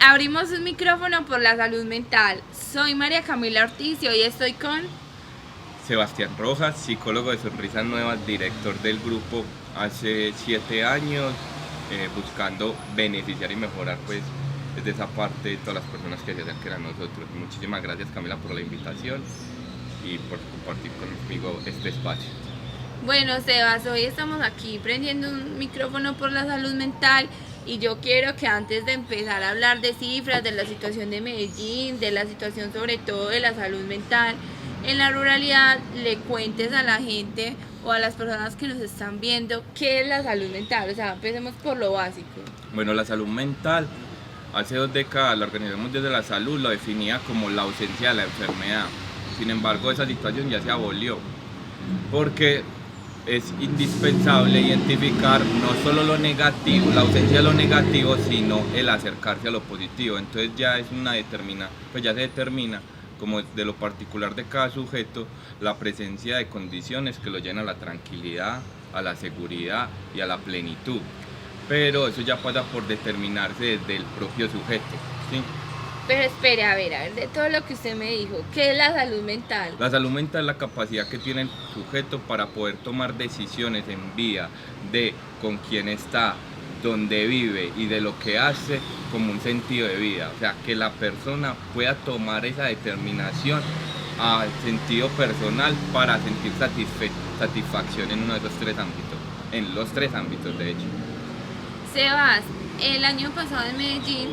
Abrimos un micrófono por la salud mental. Soy María Camila Ortiz y hoy estoy con... Sebastián Rojas, psicólogo de Sonrisas Nuevas, director del grupo hace 7 años, buscando beneficiar y mejorar pues desde esa parte de todas las personas que se acerquen a nosotros. Muchísimas gracias, Camila, por la invitación y por compartir conmigo este espacio. Bueno, Sebas, hoy estamos aquí prendiendo un micrófono por la salud mental y yo quiero que antes de empezar a hablar de cifras, de la situación de Medellín, de la situación sobre todo de la salud mental en la ruralidad, le cuentes a la gente o a las personas que nos están viendo qué es la salud mental. O sea, empecemos por lo básico. Bueno, la salud mental, hace 2 décadas la Organización Mundial de la Salud lo definía como la ausencia de la enfermedad. Sin embargo, esa situación ya se abolió porque es indispensable identificar no solo lo negativo, la ausencia de lo negativo, sino el acercarse a lo positivo. Entonces ya es pues ya se determina como de lo particular de cada sujeto la presencia de condiciones que lo llevan a la tranquilidad, a la seguridad y a la plenitud. Pero eso ya pasa por determinarse desde el propio sujeto, ¿sí? Pero espere, a ver, de todo lo que usted me dijo, ¿qué es la salud mental? La salud mental es la capacidad que tiene el sujeto para poder tomar decisiones en vía de con quién está, dónde vive y de lo que hace como un sentido de vida. O sea, que la persona pueda tomar esa determinación a sentido personal para sentir satisfacción en uno de esos 3 ámbitos, en los 3 ámbitos de hecho. Sebas, el año pasado en Medellín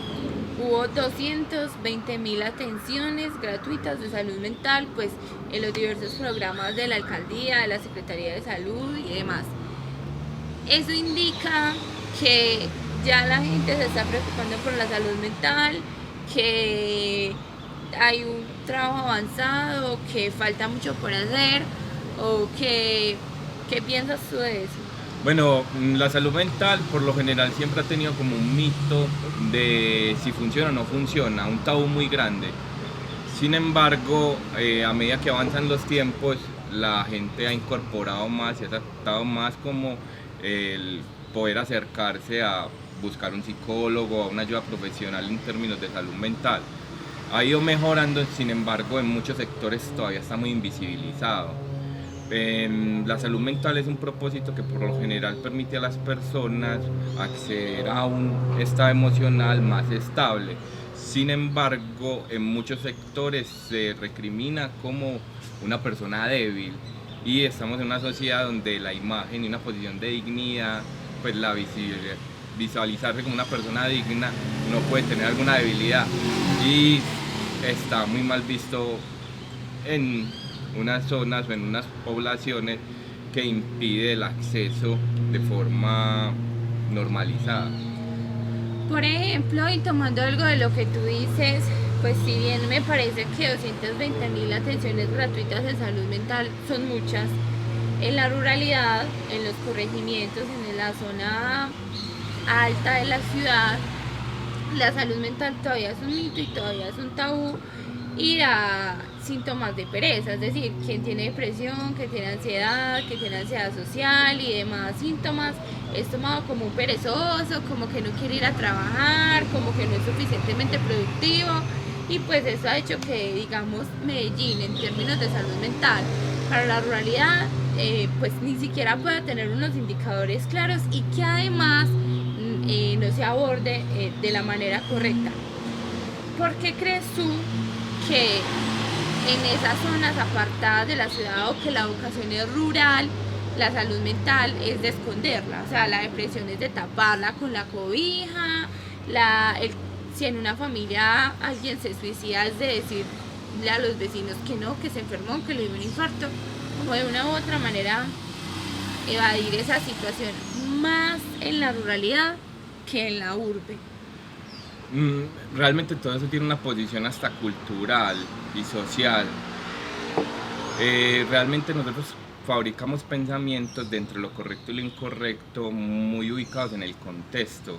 hubo 220.000 atenciones gratuitas de salud mental, pues en los diversos programas de la alcaldía, de la Secretaría de Salud y demás. Eso indica que ya la gente se está preocupando por la salud mental, que hay un trabajo avanzado, que falta mucho por hacer, o que, ¿qué piensas tú de eso? Bueno, la salud mental por lo general siempre ha tenido como un mito de si funciona o no funciona, un tabú muy grande. Sin embargo, a medida que avanzan los tiempos, la gente ha incorporado más y ha aceptado más como el poder acercarse a buscar un psicólogo, a una ayuda profesional en términos de salud mental. Ha ido mejorando, sin embargo, en muchos sectores todavía está muy invisibilizado. La salud mental es un propósito que por lo general permite a las personas acceder a un estado emocional más estable. Sin embargo, en muchos sectores se recrimina como una persona débil y estamos en una sociedad donde la imagen y una posición de dignidad, pues la visualizarse como una persona digna no puede tener alguna debilidad y está muy mal visto en unas zonas o en unas poblaciones que impide el acceso de forma normalizada. Por ejemplo, y tomando algo de lo que tú dices, pues si bien me parece que 220.000 atenciones gratuitas de salud mental son muchas, en la ruralidad, en los corregimientos, en la zona alta de la ciudad, la salud mental todavía es un mito y todavía es un tabú y da síntomas de pereza, es decir, quien tiene depresión, que tiene ansiedad social y demás síntomas, es tomado como un perezoso, como que no quiere ir a trabajar, como que no es suficientemente productivo y pues eso ha hecho que, digamos, Medellín en términos de salud mental para la ruralidad pues ni siquiera pueda tener unos indicadores claros y que además no se aborde de la manera correcta. ¿Por qué crees tú que en esas zonas apartadas de la ciudad o que la vocación es rural, la salud mental es de esconderla? O sea, la depresión es de taparla con la cobija, si en una familia alguien se suicida es de decirle a los vecinos que no, que se enfermó, que le dio un infarto, como de una u otra manera evadir esa situación, más en la ruralidad que en la urbe. Realmente todo eso tiene una posición hasta cultural y social. Realmente nosotros fabricamos pensamientos de entre lo correcto y lo incorrecto muy ubicados en el contexto.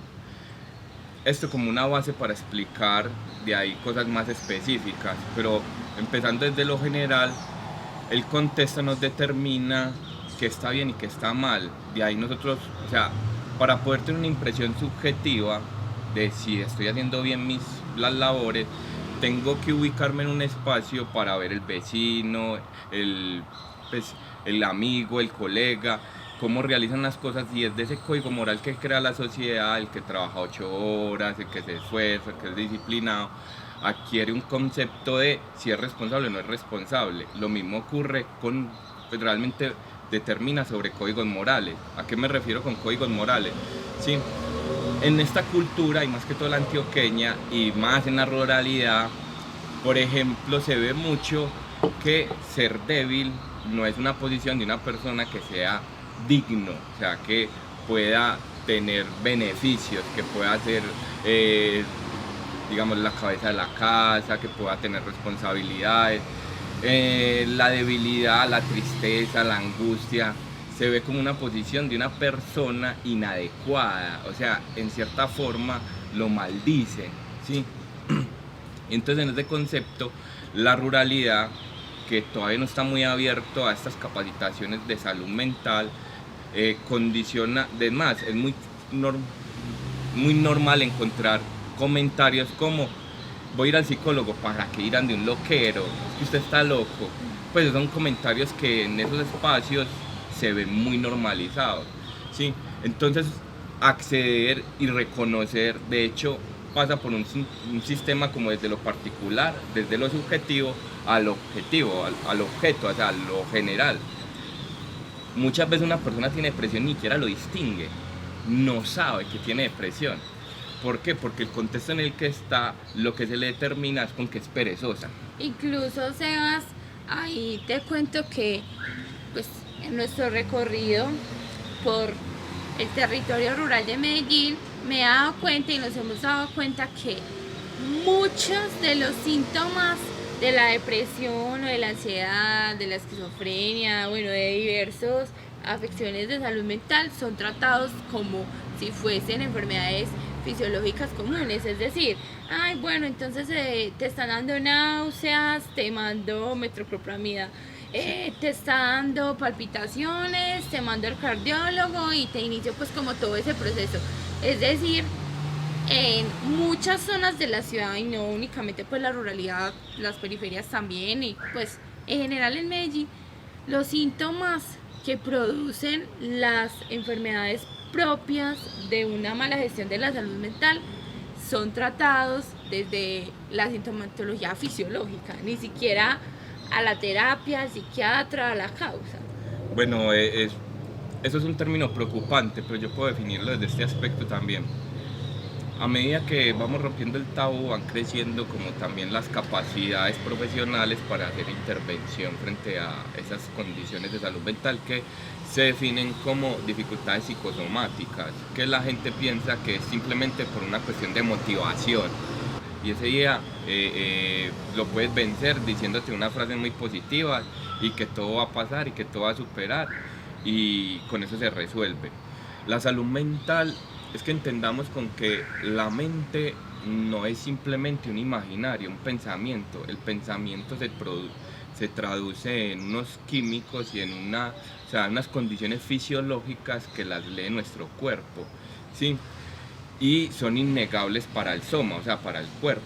Esto como una base para explicar de ahí cosas más específicas, pero empezando desde lo general, el contexto nos determina qué está bien y qué está mal. De ahí nosotros, o sea, para poder tener una impresión subjetiva de si estoy haciendo bien mis las labores, tengo que ubicarme en un espacio para ver el vecino, pues, el amigo, el colega, cómo realizan las cosas, y es de ese código moral que crea la sociedad, el que trabaja 8 horas, el que se esfuerza, el que es disciplinado, adquiere un concepto de si es responsable o no es responsable. Lo mismo ocurre con, pues realmente determina sobre códigos morales. ¿A qué me refiero con códigos morales? Sí, en esta cultura, y más que todo la antioqueña, y más en la ruralidad, por ejemplo, se ve mucho que ser débil no es una posición de una persona que sea digno, o sea, que pueda tener beneficios, que pueda ser, digamos, la cabeza de la casa, que pueda tener responsabilidades. La debilidad, la tristeza, la angustia, se ve como una posición de una persona inadecuada, o sea, en cierta forma lo maldice, ¿sí? Entonces, en este concepto, la ruralidad, que todavía no está muy abierto a estas capacitaciones de salud mental, condiciona, además, es muy normal encontrar comentarios como: voy a ir al psicólogo, ¿para qué irán de un loquero? Es que usted está loco. Pues son comentarios que en esos espacios se ven muy normalizados, ¿sí? Entonces, acceder y reconocer, de hecho, pasa por un sistema como desde lo particular, desde lo subjetivo al objetivo, al objeto, o sea, a lo general. Muchas veces una persona tiene depresión y ni siquiera lo distingue, no sabe que tiene depresión. ¿Por qué? Porque el contexto en el que está, lo que se le determina es con que es perezosa. Incluso, Sebas, ahí te cuento que pues en nuestro recorrido por el territorio rural de Medellín me he dado cuenta y nos hemos dado cuenta que muchos de los síntomas de la depresión o de la ansiedad, de la esquizofrenia, bueno, de diversas afecciones de salud mental son tratados como si fuesen enfermedades fisiológicas comunes, es decir, ay, bueno, entonces te están dando náuseas, te mando metoclopramida, te está dando palpitaciones, te mando al cardiólogo y te inicio pues como todo ese proceso. Es decir, en muchas zonas de la ciudad, y no únicamente pues la ruralidad, las periferias también, y pues en general en Medellín, los síntomas que producen las enfermedades propias de una mala gestión de la salud mental son tratados desde la sintomatología fisiológica, ni siquiera a la terapia, al psiquiatra, a la causa. Bueno, eso es un término preocupante, pero yo puedo definirlo desde este aspecto también. A medida que vamos rompiendo el tabú, van creciendo como también las capacidades profesionales para hacer intervención frente a esas condiciones de salud mental que se definen como dificultades psicosomáticas, que la gente piensa que es simplemente por una cuestión de motivación. Y ese día lo puedes vencer diciéndote una frase muy positiva y que todo va a pasar y que todo va a superar, y con eso se resuelve. La salud mental es que entendamos con que la mente no es simplemente un imaginario, un pensamiento. El pensamiento se traduce en unos químicos y en unas condiciones fisiológicas que las lee nuestro cuerpo, ¿sí? Y son innegables para el soma, o sea, para el cuerpo.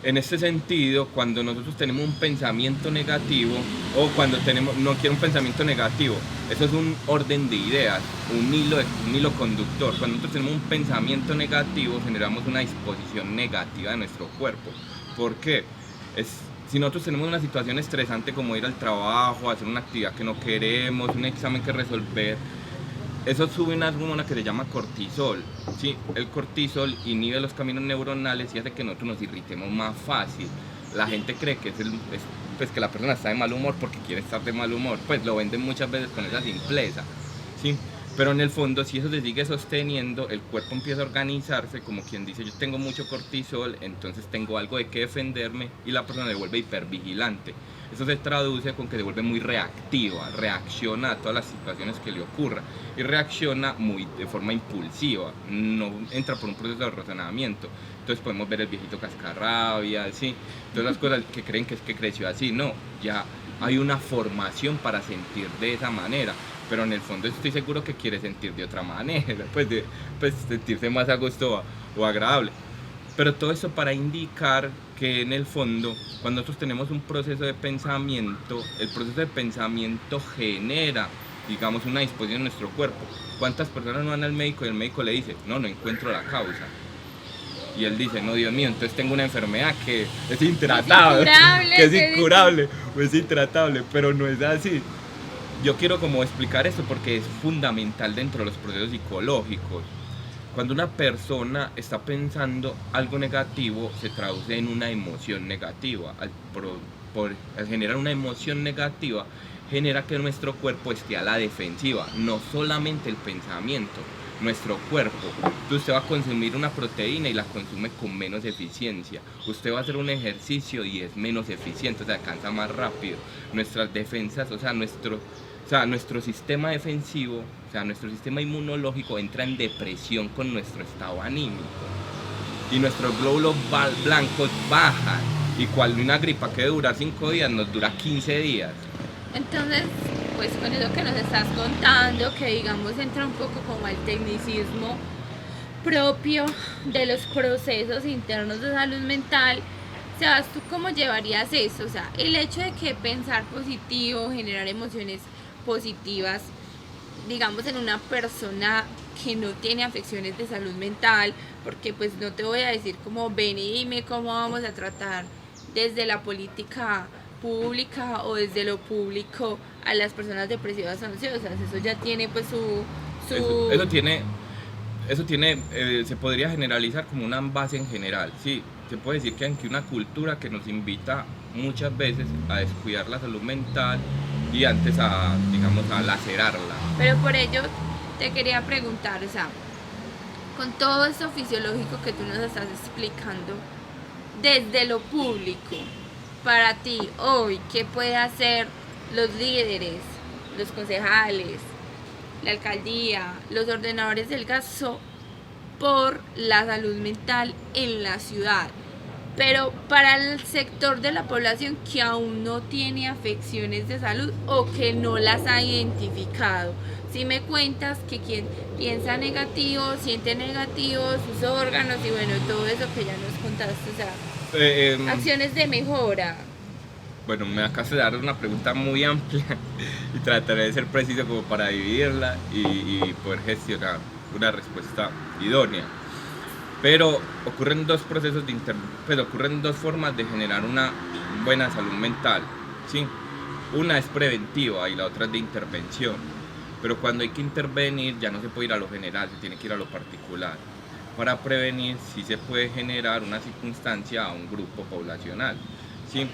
En este sentido, cuando nosotros tenemos un pensamiento negativo, o cuando tenemos, no quiero un pensamiento negativo, eso es un orden de ideas, un hilo conductor. Cuando nosotros tenemos un pensamiento negativo, generamos una disposición negativa de nuestro cuerpo. ¿Por qué? Si nosotros tenemos una situación estresante como ir al trabajo, hacer una actividad que no queremos, un examen que resolver, eso sube una hormona que se llama cortisol, ¿sí? El cortisol inhibe los caminos neuronales y hace que nosotros nos irritemos más fácil. La gente cree que pues que la persona está de mal humor porque quiere estar de mal humor, pues lo venden muchas veces con esa simpleza, ¿sí? Pero en el fondo, si eso se sigue sosteniendo, el cuerpo empieza a organizarse como quien dice: yo tengo mucho cortisol, entonces tengo algo de qué defenderme, y la persona se vuelve hipervigilante. Eso se traduce con que se vuelve muy reactiva, reacciona a todas las situaciones que le ocurran y reacciona de forma impulsiva, no entra por un proceso de razonamiento. Entonces podemos ver el viejito cascarrabias, ¿sí? Todas las cosas que creen que es que creció así, no, ya hay una formación para sentir de esa manera, pero en el fondo estoy seguro que quiere sentir de otra manera, pues sentirse más a gusto o agradable. Pero todo eso para indicar que en el fondo, cuando nosotros tenemos un proceso de pensamiento, el proceso de pensamiento genera, digamos, una disposición en nuestro cuerpo. ¿Cuántas personas no van al médico y el médico le dice, no encuentro la causa? Y él dice, no, Dios mío, entonces tengo una enfermedad que es intratable, que es incurable, o es intratable, pero no es así. Yo quiero como explicar esto porque es fundamental dentro de los procesos psicológicos. Cuando una persona está pensando algo negativo, se traduce en una emoción negativa. Al generar una emoción negativa, genera que nuestro cuerpo esté a la defensiva, no solamente el pensamiento. Nuestro cuerpo, usted va a consumir una proteína y la consume con menos eficiencia, usted va a hacer un ejercicio y es menos eficiente, o sea, cansa más rápido, nuestras defensas, o sea, nuestro sistema defensivo, o sea, nuestro sistema inmunológico entra en depresión con nuestro estado anímico y nuestros glóbulos blancos bajan, y cuando una gripa que debe durar 5 días nos dura 15 días. Entonces, pues con eso que nos estás contando, que digamos entra un poco como al tecnicismo propio de los procesos internos de salud mental, Sebas, ¿tú cómo llevarías eso? O sea, el hecho de que pensar positivo, generar emociones positivas, digamos en una persona que no tiene afecciones de salud mental, porque pues no te voy a decir como ven y dime cómo vamos a tratar desde la política pública o desde lo público a las personas depresivas o ansiosas, eso ya tiene pues Eso tiene, se podría generalizar como una base en general, sí, se puede decir que hay una cultura que nos invita muchas veces a descuidar la salud mental y antes digamos, a lacerarla. Pero por ello te quería preguntar, o sea, con todo esto fisiológico que tú nos estás explicando, desde lo público, para ti hoy, ¿qué puede hacer los líderes, los concejales, la alcaldía, los ordenadores del gasto por la salud mental en la ciudad? Pero para el sector de la población que aún no tiene afecciones de salud o que no las ha identificado. Si me cuentas que quien piensa negativo, siente negativo, sus órganos y bueno, todo eso que ya nos contaste, o sea, acciones de mejora. Bueno, me acabas de dar una pregunta muy amplia y trataré de ser preciso como para dividirla y poder gestionar una respuesta idónea. Pero ocurren dos procesos ocurren dos formas de generar una buena salud mental, ¿sí? Una es preventiva y la otra es de intervención. Pero cuando hay que intervenir ya no se puede ir a lo general, se tiene que ir a lo particular. Para prevenir sí se puede generar una circunstancia a un grupo poblacional, ¿sí?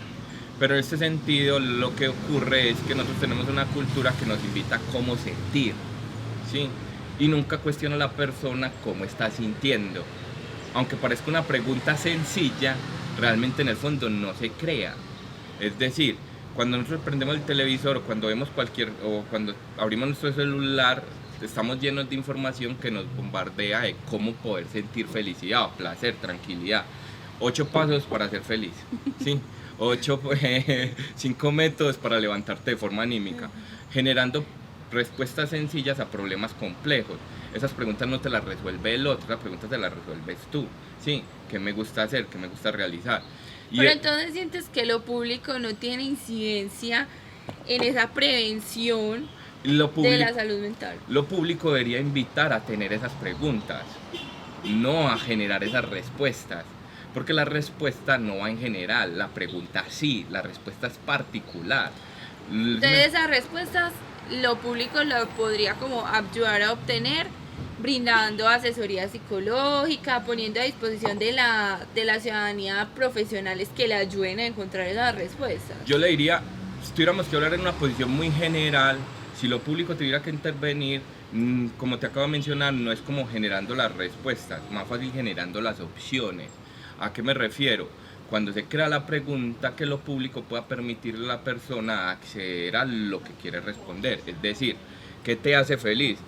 Pero en este sentido lo que ocurre es que nosotros tenemos una cultura que nos invita a cómo sentir, ¿sí? Y nunca cuestiona a la persona cómo está sintiendo. Aunque parezca una pregunta sencilla, realmente en el fondo no se crea. Es decir, cuando nosotros prendemos el televisor o cuando vemos o cuando abrimos nuestro celular, estamos llenos de información que nos bombardea de cómo poder sentir felicidad, placer, tranquilidad. 8 pasos para ser feliz, ¿sí? 5 métodos para levantarte de forma anímica, generando respuestas sencillas a problemas complejos. Esas preguntas no te las resuelve el otro, esas preguntas te las resuelves tú, ¿sí? ¿Qué me gusta hacer? ¿Qué me gusta realizar? Pero entonces sientes que lo público no tiene incidencia en esa prevención de la salud mental. Lo público debería invitar a tener esas preguntas, no a generar esas respuestas. Porque la respuesta no va en general, la pregunta sí, la respuesta es particular. Entonces esas respuestas lo público lo podría como ayudar a obtener brindando asesoría psicológica, poniendo a disposición de la ciudadanía profesionales que le ayuden a encontrar esas respuestas. Yo le diría, si tuviéramos que hablar en una posición muy general, si lo público tuviera que intervenir, como te acabo de mencionar, no es como generando las respuestas, más fácil generando las opciones. ¿A qué me refiero? Cuando se crea la pregunta, que lo público pueda permitirle a la persona acceder a lo que quiere responder. Es decir, ¿qué te hace feliz?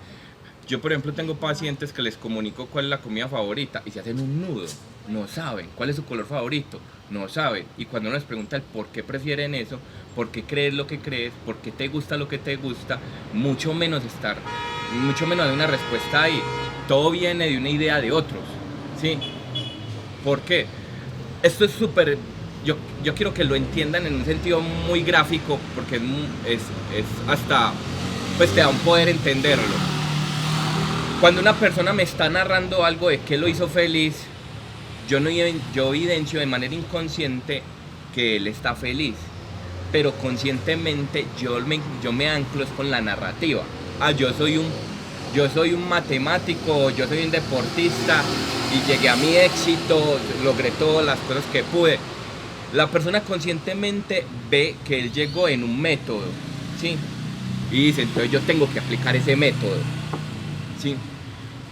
Yo, por ejemplo, tengo pacientes que les comunico cuál es la comida favorita y se hacen un nudo. No saben. ¿Cuál es su color favorito? No saben. Y cuando uno les pregunta el por qué prefieren eso, por qué crees lo que crees, por qué te gusta lo que te gusta, mucho menos hay una respuesta ahí. Todo viene de una idea de otros, ¿sí? ¿Por qué? Esto es súper... Yo quiero que lo entiendan en un sentido muy gráfico, porque es hasta... pues te da un poder entenderlo. Cuando una persona me está narrando algo de qué lo hizo feliz, yo evidencio de manera inconsciente que él está feliz, pero conscientemente yo me anclo con la narrativa. Yo soy un matemático, yo soy un deportista y llegué a mi éxito, logré todas las cosas que pude. La persona conscientemente ve que él llegó en un método, ¿sí? Y dice, entonces yo tengo que aplicar ese método, ¿sí?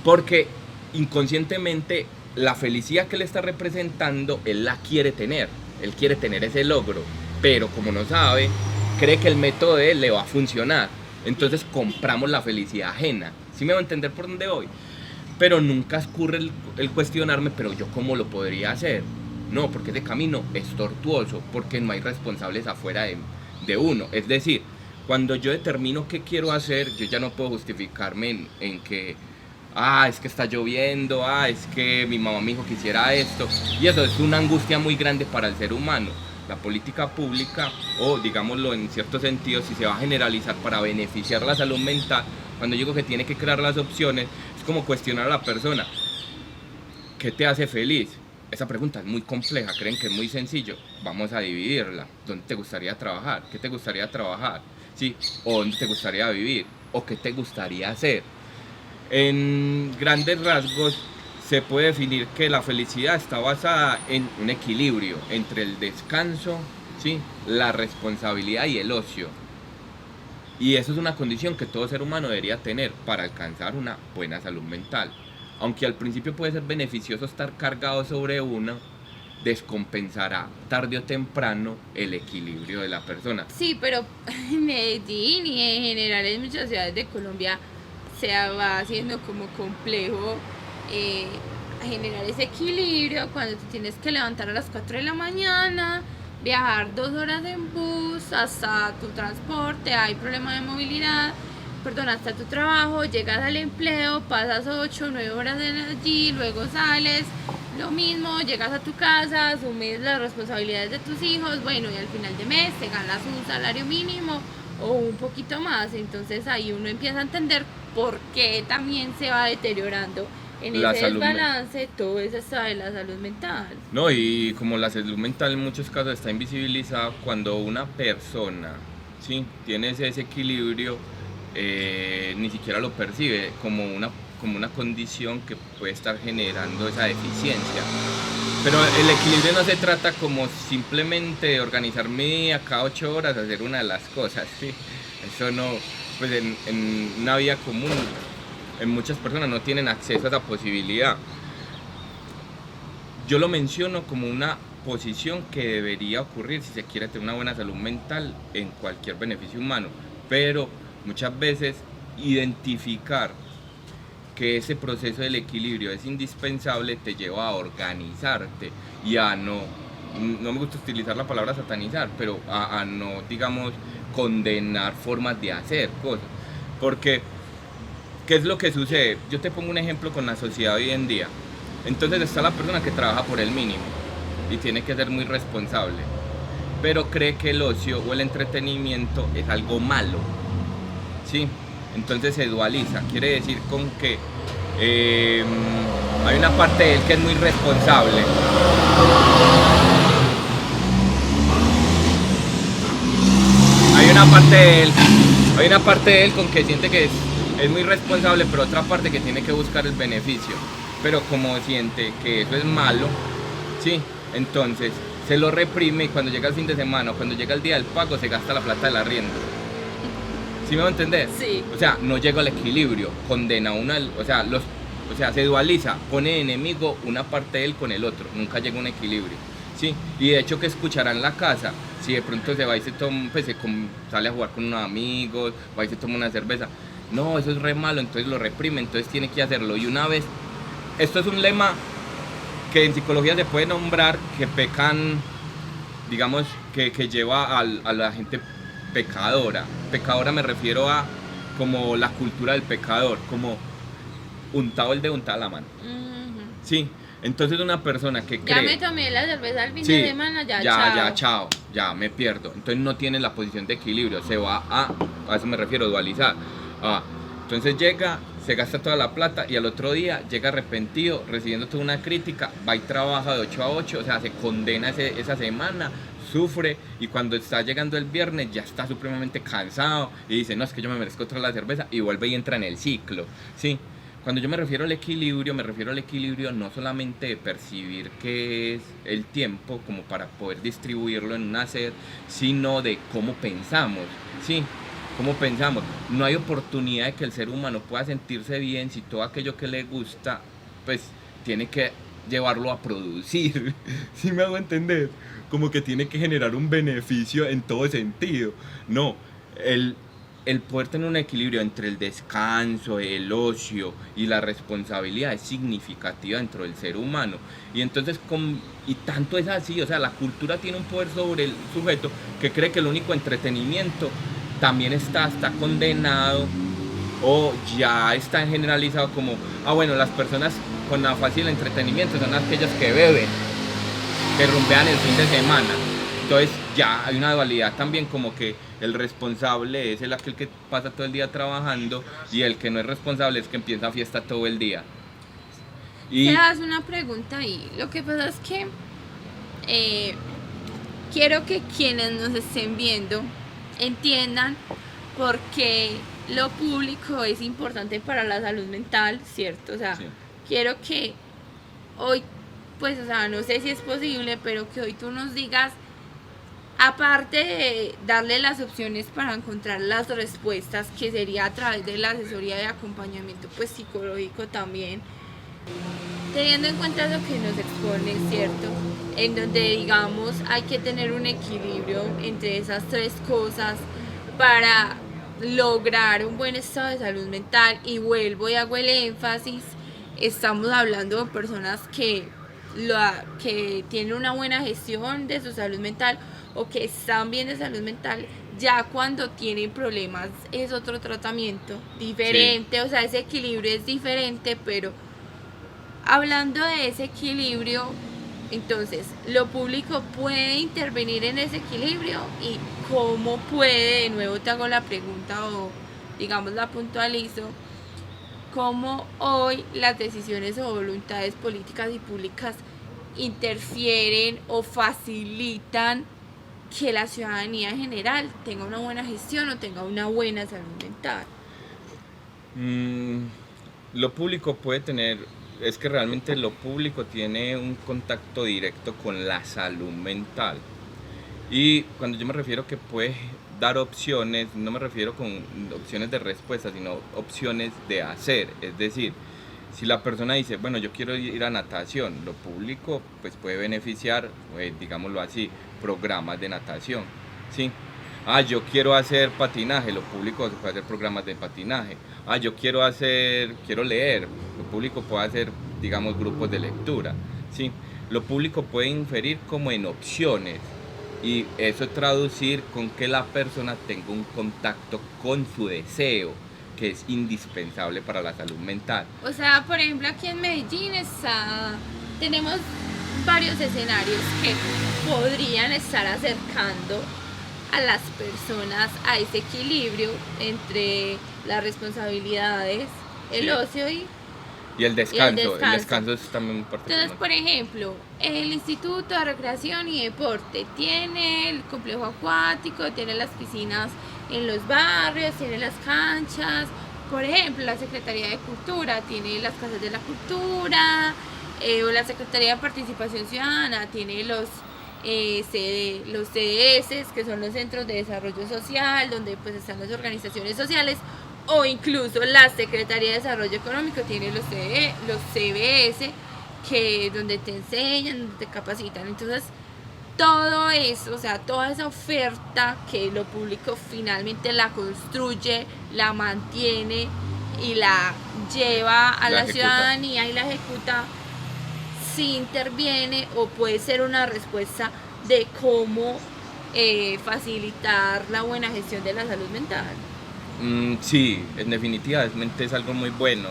Porque inconscientemente la felicidad que él está representando, él la quiere tener. Él quiere tener ese logro, pero como no sabe, cree que el método de él le va a funcionar. Entonces compramos la felicidad ajena. ¿Sí me va a entender por dónde voy? Pero nunca ocurre el cuestionarme, pero yo cómo lo podría hacer. No, porque ese camino es tortuoso, porque no hay responsables afuera de uno. Es decir, cuando yo determino qué quiero hacer, yo ya no puedo justificarme en que es que está lloviendo, es que mi mamá me dijo que hiciera esto. Y eso es una angustia muy grande para el ser humano. La política pública, o digámoslo en cierto sentido, si se va a generalizar para beneficiar la salud mental, cuando digo que tiene que crear las opciones, es como cuestionar a la persona. ¿Qué te hace feliz? Esa pregunta es muy compleja, creen que es muy sencillo. Vamos a dividirla. ¿Dónde te gustaría trabajar? ¿Qué te gustaría trabajar? ¿Sí? ¿O dónde te gustaría vivir? ¿O qué te gustaría hacer? En grandes rasgos se puede definir que la felicidad está basada en un equilibrio entre el descanso, ¿sí?, la responsabilidad y el ocio. Y eso es una condición que todo ser humano debería tener para alcanzar una buena salud mental. Aunque al principio puede ser beneficioso estar cargado sobre uno, descompensará tarde o temprano el equilibrio de la persona. Sí, pero en Medellín y en general en muchas ciudades de Colombia se va haciendo como complejo generar ese equilibrio cuando te tienes que levantar a las 4 de la mañana, viajar 2 horas en bus hasta tu transporte, hay problema de movilidad, hasta tu trabajo, llegas al empleo, pasas 8 o 9 horas allí, luego sales, lo mismo, llegas a tu casa, asumes las responsabilidades de tus hijos, bueno, y al final de mes te ganas un salario mínimo o un poquito más. Entonces ahí uno empieza a entender por qué también se va deteriorando en ese desbalance todo eso de la salud mental. No, y como la salud mental en muchos casos está invisibilizada, cuando una persona, ¿sí?, tiene ese desequilibrio, ni siquiera lo percibe como una condición que puede estar generando esa deficiencia. Pero el equilibrio no se trata como simplemente de organizarme a cada 8 horas a hacer una de las cosas, ¿sí? Eso no, pues en una vida común, en muchas personas no tienen acceso a esa posibilidad. Yo lo menciono como una posición que debería ocurrir si se quiere tener una buena salud mental en cualquier beneficio humano, pero muchas veces identificar que ese proceso del equilibrio es indispensable te lleva a organizarte y a no me gusta utilizar la palabra satanizar, pero a no, digamos, condenar formas de hacer cosas. Porque, ¿qué es lo que sucede? Yo te pongo un ejemplo con la sociedad hoy en día. Entonces está la persona que trabaja por el mínimo y tiene que ser muy responsable, pero cree que el ocio o el entretenimiento es algo malo, ¿sí? Entonces se dualiza, quiere decir con que hay una parte de él que es muy responsable. Hay una parte de él con que siente que es muy responsable, pero otra parte que tiene que buscar el beneficio. Pero como siente que eso es malo, ¿sí?, entonces se lo reprime, y cuando llega el fin de semana o cuando llega el día del pago se gasta la plata del arriendo. ¿Sí me va a entender? Sí. O sea, no llega al equilibrio, condena o sea, se dualiza, pone enemigo una parte de él con el otro, nunca llega a un equilibrio, ¿sí? Y de hecho, que escuchará en la casa, si de pronto se va y se toma, pues sale a jugar con unos amigos, va y se toma una cerveza, no, eso es re malo, entonces lo reprime, entonces tiene que hacerlo. Y una vez, esto es un lema que en psicología se puede nombrar, que pecan, digamos, que lleva a la gente pecadora. Pecadora me refiero a como la cultura del pecador, como untado el dedo, untada la mano. Uh-huh. Sí, Entonces una persona que Ya cree... me tomé la cerveza el fin Sí, de semana, ya, chao. ya, me pierdo. Entonces no tiene la posición de equilibrio, se va a eso me refiero, dualizar. Entonces llega, se gasta toda la plata y al otro día llega arrepentido, recibiendo toda una crítica, va y trabaja de 8 a 8, o sea, se condena esa semana, sufre y cuando está llegando el viernes ya está supremamente cansado y dice, no, es que yo me merezco otra la cerveza y vuelve y entra en el ciclo, ¿sí? Cuando yo me refiero al equilibrio no solamente de percibir qué es el tiempo como para poder distribuirlo en un hacer, sino de cómo pensamos, ¿sí? ¿Cómo pensamos? No hay oportunidad de que el ser humano pueda sentirse bien si todo aquello que le gusta, pues tiene que llevarlo a producir, ¿sí me hago entender? Como que tiene que generar un beneficio en todo sentido. No, el poder tener un equilibrio entre el descanso, el ocio y la responsabilidad es significativa dentro del ser humano. Y entonces, y tanto es así, o sea, la cultura tiene un poder sobre el sujeto que cree que el único entretenimiento también está condenado o ya está generalizado como, bueno, las personas con la fácil entretenimiento son aquellas que beben, que rumbean el fin de semana. Entonces ya hay una dualidad también, como que el responsable es aquel que pasa todo el día trabajando y el que no es responsable es que empieza a fiesta todo el día. Y te hace una pregunta ahí. Lo que pasa es que quiero que quienes nos estén viendo entiendan por qué lo público es importante para la salud mental, ¿cierto? O sea, sí. Quiero que hoy, pues, o sea, no sé si es posible, pero que hoy tú nos digas, aparte de darle las opciones para encontrar las respuestas, que sería a través de la asesoría de acompañamiento, pues, psicológico también, teniendo en cuenta lo que nos expone, ¿cierto? En donde, digamos, hay que tener un equilibrio entre esas tres cosas para lograr un buen estado de salud mental. Y vuelvo y hago el énfasis, estamos hablando de personas que tienen una buena gestión de su salud mental o que están bien de salud mental. Ya cuando tienen problemas es otro tratamiento diferente, sí. O sea, ese equilibrio es diferente, pero hablando de ese equilibrio, entonces, ¿lo público puede intervenir en ese equilibrio? ¿Y cómo puede? De nuevo te hago la pregunta o, digamos, la puntualizo. ¿Cómo hoy las decisiones o voluntades políticas y públicas interfieren o facilitan que la ciudadanía en general tenga una buena gestión o tenga una buena salud mental? Lo público puede tener... Es que realmente lo público tiene un contacto directo con la salud mental. Y cuando yo me refiero que puede dar opciones, no me refiero con opciones de respuesta, sino opciones de hacer. Es decir, si la persona dice, bueno, yo quiero ir a natación, lo público pues puede beneficiar, digámoslo así, programas de natación, ¿sí? Yo quiero hacer patinaje, lo público puede hacer programas de patinaje. Yo quiero leer, lo público puede hacer, digamos, grupos de lectura, ¿sí? Lo público puede inferir como en opciones y eso traducir con que la persona tenga un contacto con su deseo, que es indispensable para la salud mental. O sea, por ejemplo, aquí en Medellín tenemos varios escenarios que podrían estar acercando a las personas a ese equilibrio entre las responsabilidades, el ocio y el descanso. El descanso es también un parte. Entonces, por ejemplo, el Instituto de Recreación y Deporte tiene el complejo acuático, tiene las piscinas en los barrios, tiene las canchas. Por ejemplo, la Secretaría de Cultura tiene las casas de la cultura, o la Secretaría de Participación Ciudadana tiene los CDS, que son los Centros de Desarrollo Social, donde pues están las organizaciones sociales, o incluso la Secretaría de Desarrollo Económico tiene los CBS, donde te enseñan, donde te capacitan. Entonces, todo eso, o sea, toda esa oferta que lo público finalmente la construye, la mantiene y la lleva a la ciudadanía y la ejecuta, si interviene o puede ser una respuesta de cómo facilitar la buena gestión de la salud mental. Sí, en definitivamente es algo muy bueno.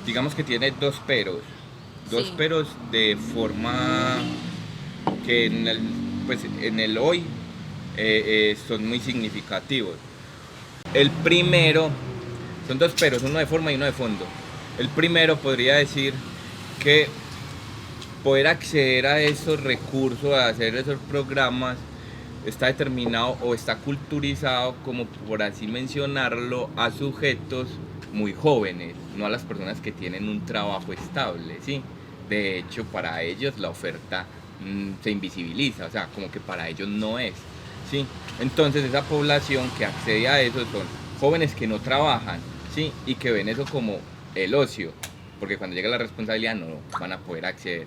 Digamos que tiene dos peros. dos Sí. peros de forma que pues, en el hoy son muy significativos. El primero, son dos peros, uno de forma y uno de fondo. El primero podría decir que poder acceder a esos recursos, a hacer esos programas, está determinado o está culturizado, como por así mencionarlo, a sujetos muy jóvenes, no a las personas que tienen un trabajo estable, ¿sí? De hecho, para ellos la oferta se invisibiliza, o sea, como que para ellos no es, ¿sí? Entonces esa población que accede a eso son jóvenes que no trabajan, ¿sí? Y que ven eso como el ocio, porque cuando llega la responsabilidad no van a poder acceder.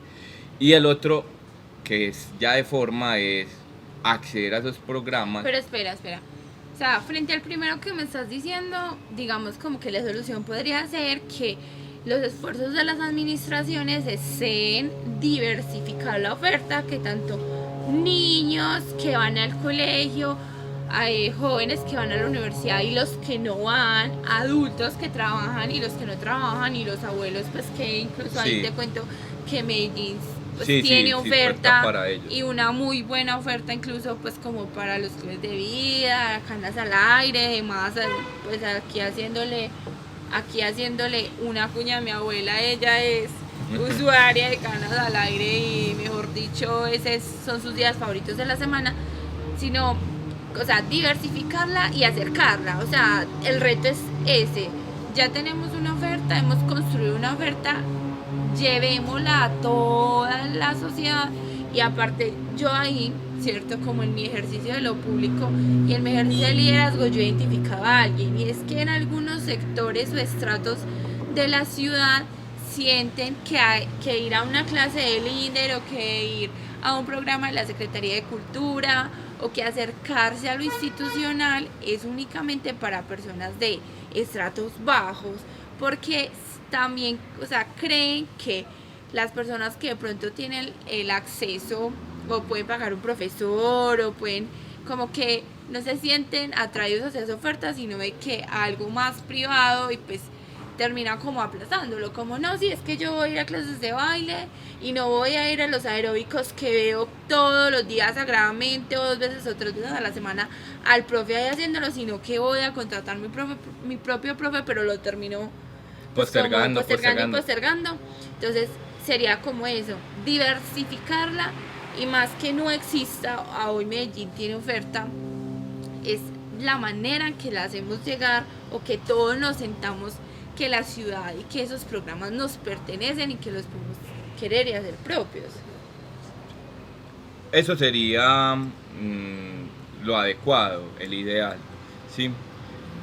Y el otro, que es ya de forma, es acceder a esos programas. Pero espera. O sea, frente al primero que me estás diciendo, digamos como que la solución podría ser que los esfuerzos de las administraciones deseen diversificar la oferta, que tanto niños que van al colegio, hay jóvenes que van a la universidad y los que no van, adultos que trabajan y los que no trabajan, y los abuelos, pues que incluso ahí te cuento que Medellín pues tiene oferta para ellos. Y una muy buena oferta incluso pues como para los clubes de vida, canas al aire, demás, pues aquí haciéndole una cuña a mi abuela, ella es usuaria de canas al aire y mejor dicho, esos son sus días favoritos de la semana, sino, o sea, diversificarla y acercarla, o sea, el reto es ese, ya tenemos una oferta, hemos construido una oferta, llevémosla a toda la sociedad y aparte yo ahí, ¿cierto? Como en mi ejercicio de lo público y en mi ejercicio de liderazgo yo identificaba a alguien y es que en algunos sectores o estratos de la ciudad sienten que ir a una clase de líder o que ir a un programa de la Secretaría de Cultura o que acercarse a lo institucional es únicamente para personas de estratos bajos porque también, o sea, creen que las personas que de pronto tienen el acceso o pueden pagar un profesor o pueden como que no se sienten atraídos hacia esa oferta, sino de que algo más privado y pues terminan como aplazándolo, como no, si es que yo voy a ir a clases de baile y no voy a ir a los aeróbicos que veo todos los días sagradamente o 2 veces o 3 veces a la semana al profe ahí haciéndolo, sino que voy a contratar mi propio profe, pero lo termino postergando. Entonces sería como eso, diversificarla y más que no exista, a hoy Medellín tiene oferta, es la manera en que la hacemos llegar o que todos nos sentamos que la ciudad y que esos programas nos pertenecen y que los podemos querer y hacer propios. Eso sería lo adecuado, el ideal, ¿sí?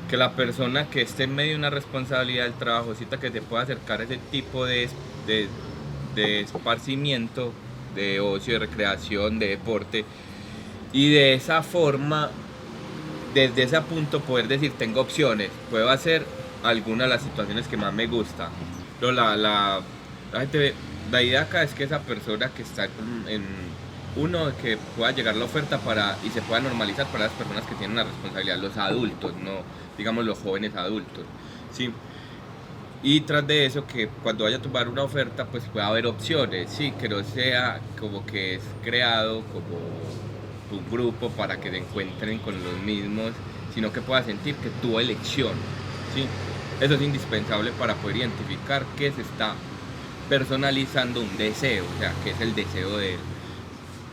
Que la persona que esté en medio de una responsabilidad del trabajo, que se pueda acercar a ese tipo de esparcimiento, de ocio, de recreación, de deporte, y de esa forma, desde ese punto poder decir, tengo opciones, puedo hacer alguna de las situaciones que más me gusta. Pero la idea acá es que esa persona que está que pueda llegar la oferta y se pueda normalizar para las personas que tienen la responsabilidad, los adultos, no digamos los jóvenes adultos, ¿sí? Y tras de eso, que cuando vaya a tomar una oferta, pues pueda haber opciones, ¿sí? Que no sea como que es creado como un grupo para que se encuentren con los mismos, sino que pueda sentir que tuvo elección, ¿sí? Eso es indispensable para poder identificar que se está personalizando un deseo, o sea, que es el deseo de él.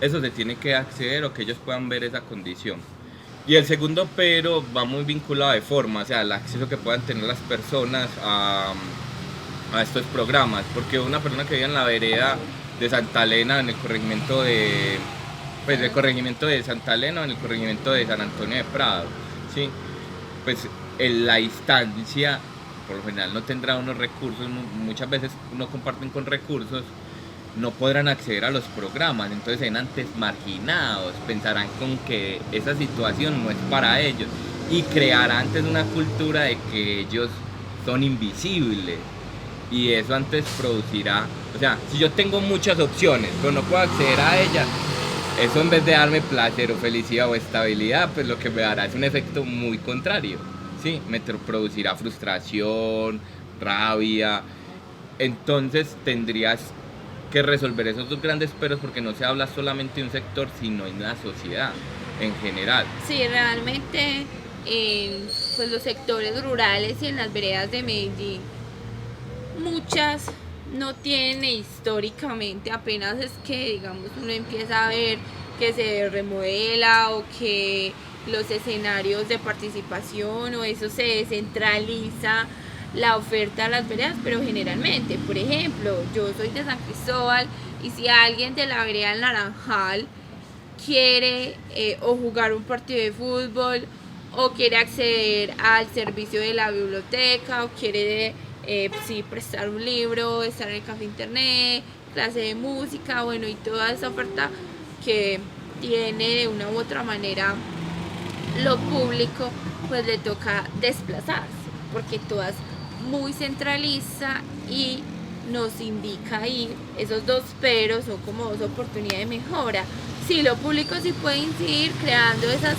Eso se tiene que acceder o que ellos puedan ver esa condición. Y el segundo pero va muy vinculado de forma, o sea, el acceso que puedan tener las personas a estos programas, porque una persona que vive en la vereda de Santa Elena, en el corregimiento de Santa Elena, en el corregimiento de San Antonio de Prado, ¿sí? Pues en la instancia, por lo general no tendrá unos recursos, muchas veces no comparten con recursos, no podrán acceder a los programas, entonces serán antes marginados, pensarán con que esa situación no es para ellos y crearán antes una cultura de que ellos son invisibles y eso antes producirá, o sea, si yo tengo muchas opciones pero no puedo acceder a ellas, eso en vez de darme placer o felicidad o estabilidad, pues lo que me dará es un efecto muy contrario, ¿sí? Me producirá frustración, rabia, entonces tendrías que resolver esos dos grandes peros, porque no se habla solamente de un sector, sino en la sociedad en general. Sí, realmente en pues, los sectores rurales y en las veredas de Medellín, muchas no tienen históricamente, apenas es que digamos uno empieza a ver que se remodela o que los escenarios de participación o eso se descentraliza la oferta a las veredas, pero generalmente, por ejemplo, yo soy de San Cristóbal y si alguien de la vereda del Naranjal quiere o jugar un partido de fútbol o quiere acceder al servicio de la biblioteca o quiere sí, prestar un libro, estar en el café internet, clase de música, bueno, y toda esa oferta que tiene de una u otra manera lo público, pues le toca desplazarse, porque todas muy centraliza y nos indica ahí esos dos peros son como dos oportunidades de mejora. Sí, lo público sí puede incidir creando esas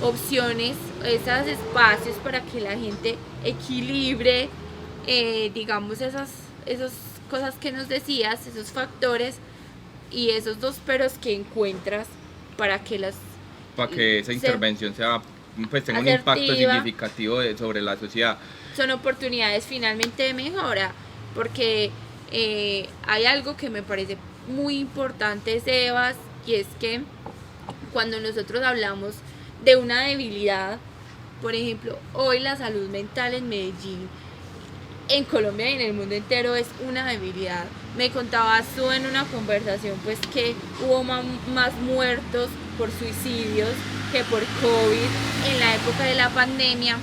opciones, esos espacios para que la gente equilibre, digamos, esas cosas que nos decías, esos factores y esos dos peros que encuentras para que esa intervención sea, pues tenga un impacto significativo sobre la sociedad. Son oportunidades finalmente de mejora, porque hay algo que me parece muy importante, Sebas, y es que cuando nosotros hablamos de una debilidad, por ejemplo, hoy la salud mental en Medellín, en Colombia y en el mundo entero es una debilidad. Me contabas tú en una conversación pues que hubo más muertos por suicidios que por COVID en la época de la pandemia.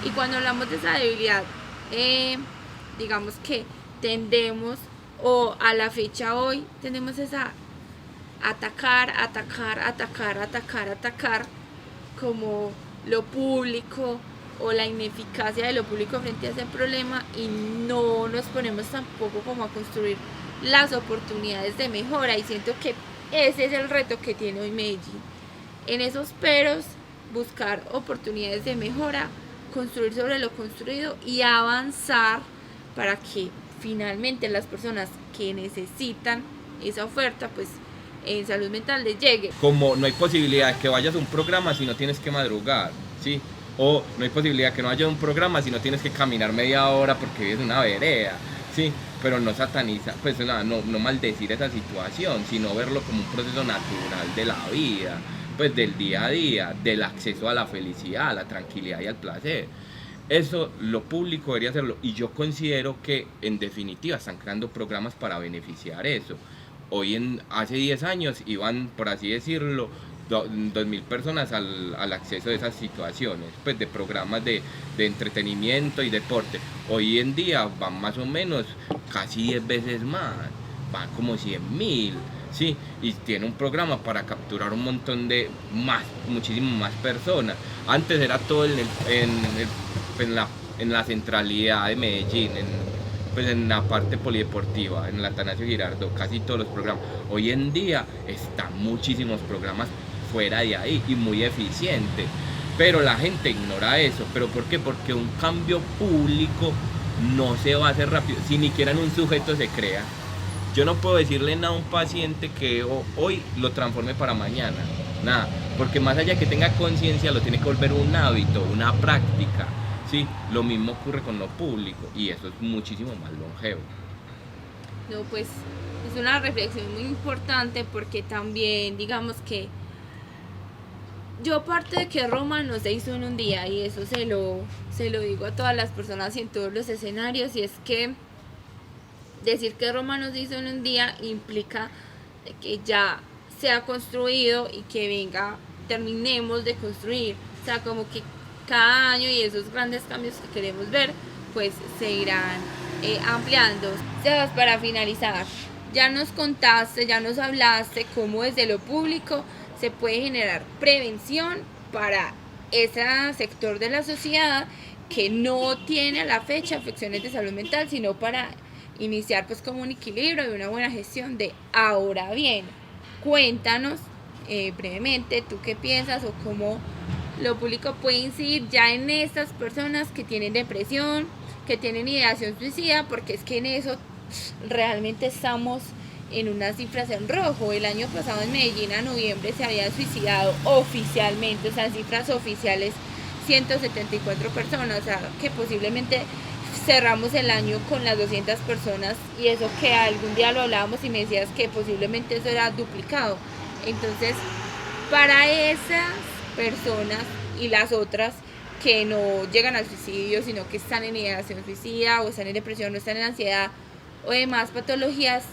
Y cuando hablamos de esa debilidad, digamos que tendemos, o a la fecha hoy, tendemos esa atacar, como lo público o la ineficacia de lo público frente a ese problema, y no nos ponemos tampoco como a construir las oportunidades de mejora. Y siento que ese es el reto que tiene hoy Medellín, en esos peros buscar oportunidades de mejora, construir sobre lo construido y avanzar para que finalmente las personas que necesitan esa oferta pues en salud mental les llegue. Como no hay posibilidad de que vayas a un programa si no tienes que madrugar, ¿sí? O no hay posibilidad que no haya un programa si no tienes que caminar media hora porque es una vereda, ¿sí? Pero no sataniza, pues no maldecir esa situación, sino verlo como un proceso natural de la vida, pues del día a día, del acceso a la felicidad, a la tranquilidad y al placer. Eso lo público debería hacerlo, y yo considero que en definitiva están creando programas para beneficiar eso. Hace 10 años iban, por así decirlo, 2.000 personas al acceso de esas situaciones, pues de programas de entretenimiento y deporte. Hoy en día van más o menos casi 10 veces más, van como 100.000, ¿sí? Y tiene un programa para capturar un montón de muchísimas más personas. Antes era todo en la centralidad de Medellín, pues en la parte polideportiva, en la Atanasio Girardot, casi todos los programas. Hoy en día están muchísimos programas fuera de ahí y muy eficiente, pero la gente ignora eso. ¿Pero por qué? Porque un cambio público no se va a hacer rápido, si ni siquiera en un sujeto se crea. Yo no puedo decirle nada a un paciente que hoy lo transforme para mañana, nada, porque más allá de que tenga conciencia, lo tiene que volver un hábito, una práctica. Sí, lo mismo ocurre con lo público y eso es muchísimo más longevo. No, pues es una reflexión muy importante, porque también digamos que yo parte de que Roma no se hizo en un día, y eso se lo digo a todas las personas y en todos los escenarios, y es que decir que Roma no se hizo en un día implica que ya se ha construido y que terminemos de construir, o sea, como que cada año y esos grandes cambios que queremos ver pues se irán ampliando. Sebas, para finalizar, ya nos contaste, ya nos hablaste cómo desde lo público se puede generar prevención para ese sector de la sociedad que no tiene a la fecha afecciones de salud mental, sino para iniciar pues como un equilibrio y una buena gestión de ahora bien. Cuéntanos brevemente tú qué piensas o cómo lo público puede incidir ya en estas personas que tienen depresión, que tienen ideación suicida, porque es que en eso realmente estamos en unas cifras en rojo. El año pasado en Medellín a noviembre se habían suicidado oficialmente, o sea, en cifras oficiales, 174 personas, o sea, que posiblemente cerramos el año con las 200 personas, y eso que algún día lo hablábamos y me decías que posiblemente eso era duplicado. Entonces, para esas personas y las otras que no llegan al suicidio, sino que están en ideación suicida o están en depresión o están en ansiedad o demás patologías,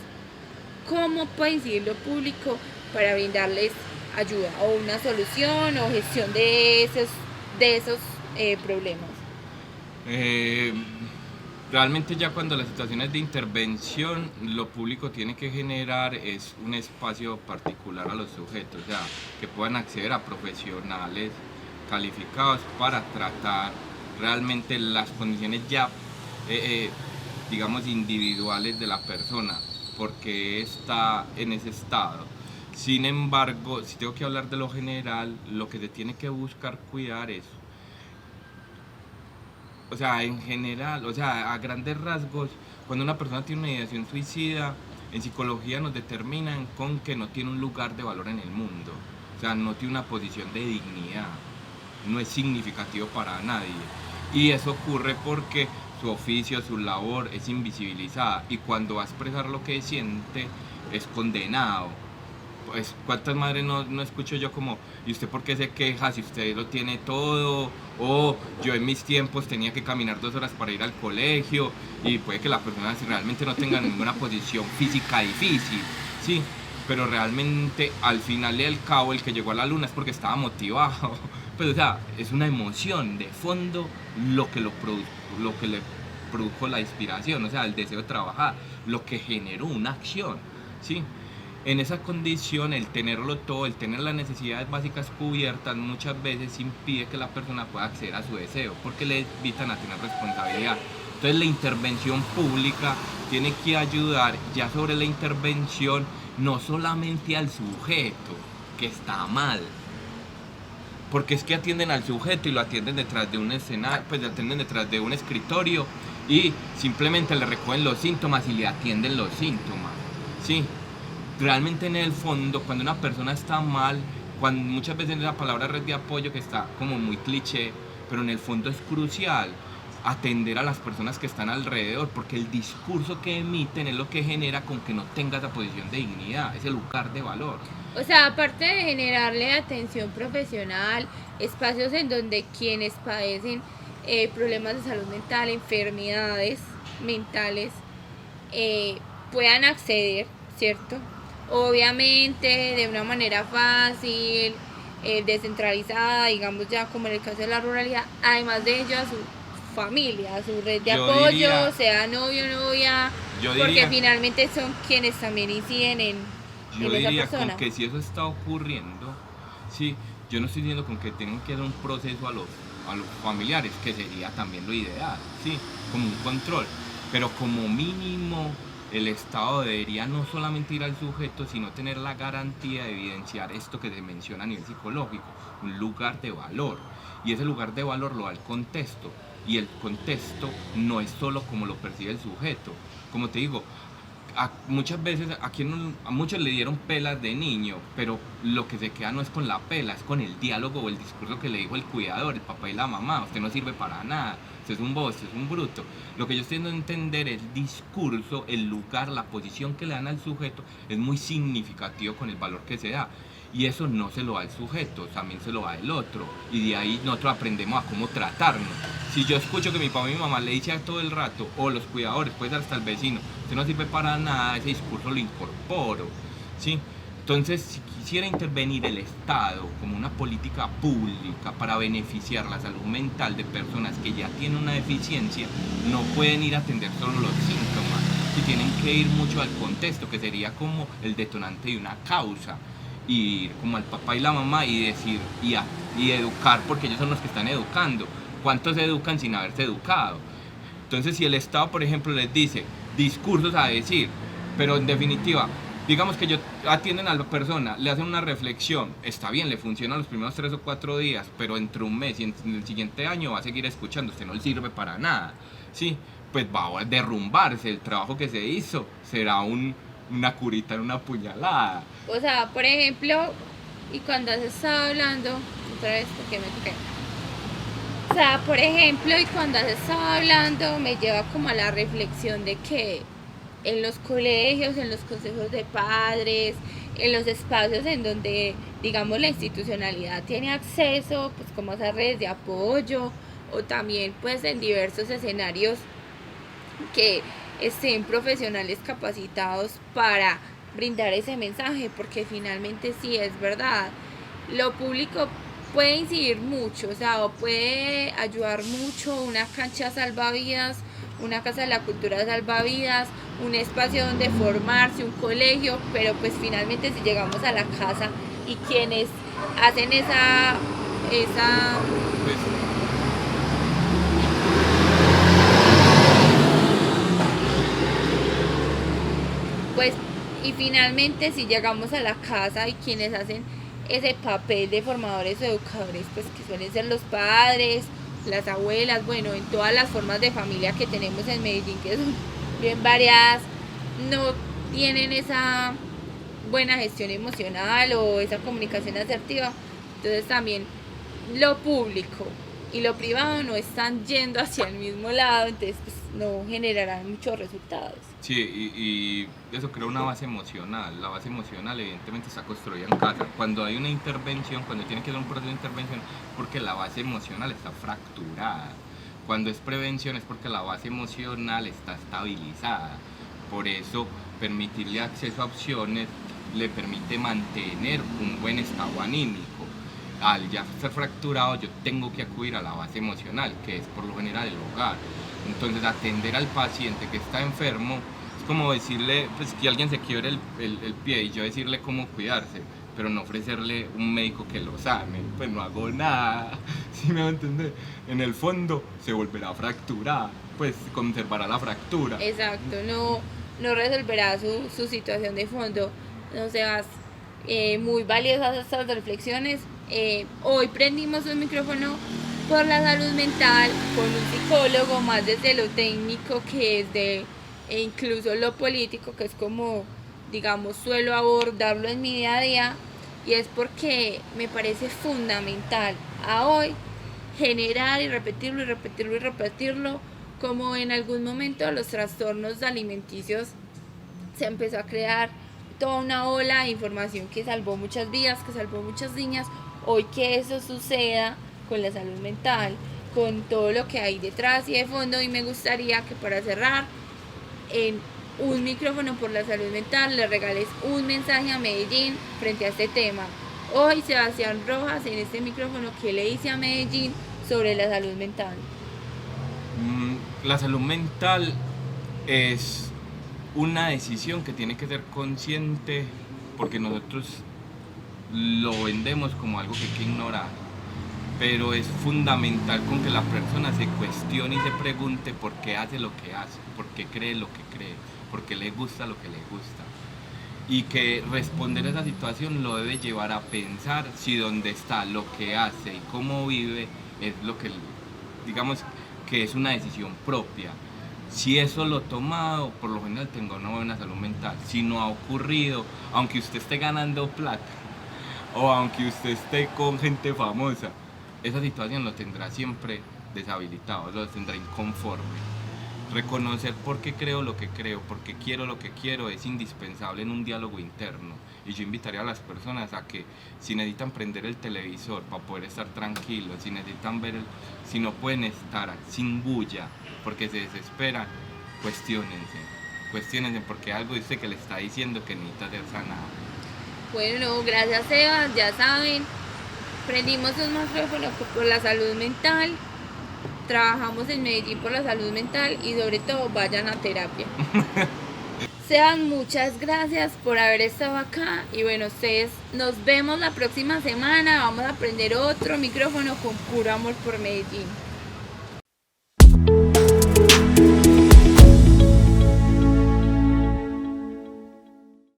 ¿cómo puede incidir lo público para brindarles ayuda o una solución o gestión de esos problemas? Realmente ya cuando las situaciones de intervención, lo público tiene que generar es un espacio particular a los sujetos, o sea, que puedan acceder a profesionales calificados para tratar realmente las condiciones ya, digamos, individuales de la persona, porque está en ese estado. Sin embargo, si tengo que hablar de lo general, lo que se tiene que buscar cuidar es, o sea, en general, o sea, a grandes rasgos, cuando una persona tiene una ideación suicida, en psicología nos determinan con que no tiene un lugar de valor en el mundo, o sea, no tiene una posición de dignidad, no es significativo para nadie. Y eso ocurre porque su oficio, su labor es invisibilizada, y cuando va a expresar lo que siente es condenado. Pues, ¿cuántas madres no escucho yo como, ¿y usted por qué se queja si usted lo tiene todo? O yo en mis tiempos tenía que caminar 2 horas para ir al colegio, y puede que la persona realmente no tenga ninguna posición física difícil, ¿sí? Pero realmente al final y al cabo el que llegó a la luna es porque estaba motivado. Pues, o sea, es una emoción de fondo lo que le produjo la inspiración, o sea, el deseo de trabajar, lo que generó una acción, ¿sí? En esa condición, el tenerlo todo, el tener las necesidades básicas cubiertas, muchas veces impide que la persona pueda acceder a su deseo, porque le evitan a tener responsabilidad. Entonces la intervención pública tiene que ayudar ya sobre la intervención, no solamente al sujeto, que está mal, porque es que atienden al sujeto y lo atienden detrás de un escenario, pues lo atienden detrás de un escritorio y simplemente le recogen los síntomas y le atienden los síntomas, ¿sí? Realmente en el fondo, cuando una persona está mal, cuando muchas veces la palabra red de apoyo, que está como muy cliché, pero en el fondo es crucial atender a las personas que están alrededor, porque el discurso que emiten es lo que genera con que no tenga esa posición de dignidad, ese lugar de valor. O sea, aparte de generarle atención profesional, espacios en donde quienes padecen problemas de salud mental, enfermedades mentales, puedan acceder, ¿cierto? Obviamente de una manera fácil, descentralizada, digamos ya como en el caso de la ruralidad, además de ello a su familia, a su red de apoyo, diría, sea novio, novia, porque finalmente son quienes también inciden en esa persona. Con que si eso está ocurriendo, sí, yo no estoy diciendo con que tienen que dar un proceso a los familiares, que sería también lo ideal, sí, como un control, pero como mínimo el Estado debería no solamente ir al sujeto, sino tener la garantía de evidenciar esto que se menciona a nivel psicológico, un lugar de valor. Y ese lugar de valor lo da el contexto. Y el contexto no es solo como lo percibe el sujeto. Como te digo, muchas veces a muchos le dieron pelas de niño, pero lo que se queda no es con la pela, es con el diálogo o el discurso que le dijo el cuidador, el papá y la mamá. Usted no sirve para nada, usted es un bobo, usted es un bruto. Lo que yo estoy teniendo que entender es el discurso, el lugar, la posición que le dan al sujeto es muy significativo con el valor que se da. Y eso no se lo da el sujeto, también se lo da el otro. Y de ahí nosotros aprendemos a cómo tratarnos. Si yo escucho que mi papá y mi mamá le dicen todo el rato, o los cuidadores, puede ser hasta el vecino, usted no sirve para nada, ese discurso lo incorporo, ¿sí? Entonces, si quisiera intervenir el Estado como una política pública para beneficiar la salud mental de personas que ya tienen una deficiencia, no pueden ir a atender solo los síntomas, y tienen que ir mucho al contexto, que sería como el detonante de una causa. Ir como al papá y la mamá y decir y educar, porque ellos son los que están educando. ¿Cuántos se educan sin haberse educado? Entonces, si el Estado, por ejemplo, les dice discursos a decir, pero en definitiva, digamos que atienden a la persona, le hacen una reflexión, está bien, le funciona los primeros 3 o 4 días, pero entre un mes y en el siguiente año va a seguir escuchando, usted no le sirve para nada, ¿sí? Pues va a derrumbarse, el trabajo que se hizo será un una curita en una puñalada. O sea, por ejemplo, y cuando has estado hablando, otra vez porque me toqué. O sea, por ejemplo, y cuando has estado hablando, me lleva como a la reflexión de que en los colegios, en los consejos de padres, en los espacios en donde, digamos, la institucionalidad tiene acceso, pues como a esas redes de apoyo, o también pues en diversos escenarios que estén profesionales capacitados para brindar ese mensaje, porque finalmente sí es verdad, lo público puede incidir mucho, o sea, o puede ayudar mucho una cancha salvavidas, una casa de la cultura salvavidas, un espacio donde formarse, un colegio, pero pues finalmente si llegamos a la casa y quienes hacen esa Pues, pues, y finalmente si llegamos a la casa y quienes hacen ese papel de formadores o educadores, pues que suelen ser los padres, las abuelas, bueno, en todas las formas de familia que tenemos en Medellín, que son bien variadas, no tienen esa buena gestión emocional o esa comunicación asertiva. Entonces también lo público y lo privado no están yendo hacia el mismo lado, entonces pues, no generarán muchos resultados. sí, y eso crea una base emocional. La base emocional evidentemente está construida en casa. Cuando hay una intervención, cuando tiene que haber un proceso de intervención, porque la base emocional está fracturada. Cuando es prevención es porque la base emocional está estabilizada. Por eso permitirle acceso a opciones le permite mantener un buen estado anímico. Al ya estar fracturado yo tengo que acudir a la base emocional, que es por lo general el hogar. Entonces atender al paciente que está enfermo es como decirle pues, que alguien se quiebre el pie y yo decirle cómo cuidarse, pero no ofrecerle un médico que lo sane, pues no hago nada, ¿sí me va a entender? En el fondo se volverá a fracturar, pues conservará la fractura. Exacto, no resolverá su situación de fondo. No seas muy valiosas estas reflexiones. Hoy prendimos un micrófono por la salud mental con un psicólogo, más desde lo técnico que desde e incluso lo político, que es como, digamos, suelo abordarlo en mi día a día, y es porque me parece fundamental a hoy generar y repetirlo y repetirlo y repetirlo, como en algún momento los trastornos alimenticios se empezó a crear toda una ola de información que salvó muchas vidas, que salvó muchas niñas. Hoy que eso suceda con la salud mental, con todo lo que hay detrás y de fondo, y me gustaría que para cerrar, en un micrófono por la salud mental, le regales un mensaje a Medellín frente a este tema. Hoy Sebastián Rojas en este micrófono, ¿qué le dice a Medellín sobre la salud mental? La salud mental es una decisión que tiene que ser consciente, porque nosotros lo vendemos como algo que hay que ignorar, pero es fundamental con que la persona se cuestione y se pregunte por qué hace lo que hace, por qué cree lo que cree, por qué le gusta lo que le gusta, y que responder a esa situación lo debe llevar a pensar si donde está, lo que hace y cómo vive es lo que, digamos, que es una decisión propia. Si eso lo he tomado, por lo general tengo una buena salud mental. Si no ha ocurrido, aunque usted esté ganando plata o aunque usted esté con gente famosa, esa situación lo tendrá siempre deshabilitado, lo tendrá inconforme. Reconocer por qué creo lo que creo, por qué quiero lo que quiero, es indispensable en un diálogo interno. Y yo invitaría a las personas a que si necesitan prender el televisor para poder estar tranquilos, si necesitan ver, si no pueden estar sin bulla porque se desesperan, cuestionense porque algo dice que le está diciendo que necesita ser sanado. Bueno, gracias Sebas, ya saben, prendimos un micrófono por la salud mental, trabajamos en Medellín por la salud mental y sobre todo vayan a terapia. Sean, muchas gracias por haber estado acá y bueno, ustedes nos vemos la próxima semana, vamos a prender otro micrófono con puro amor por Medellín.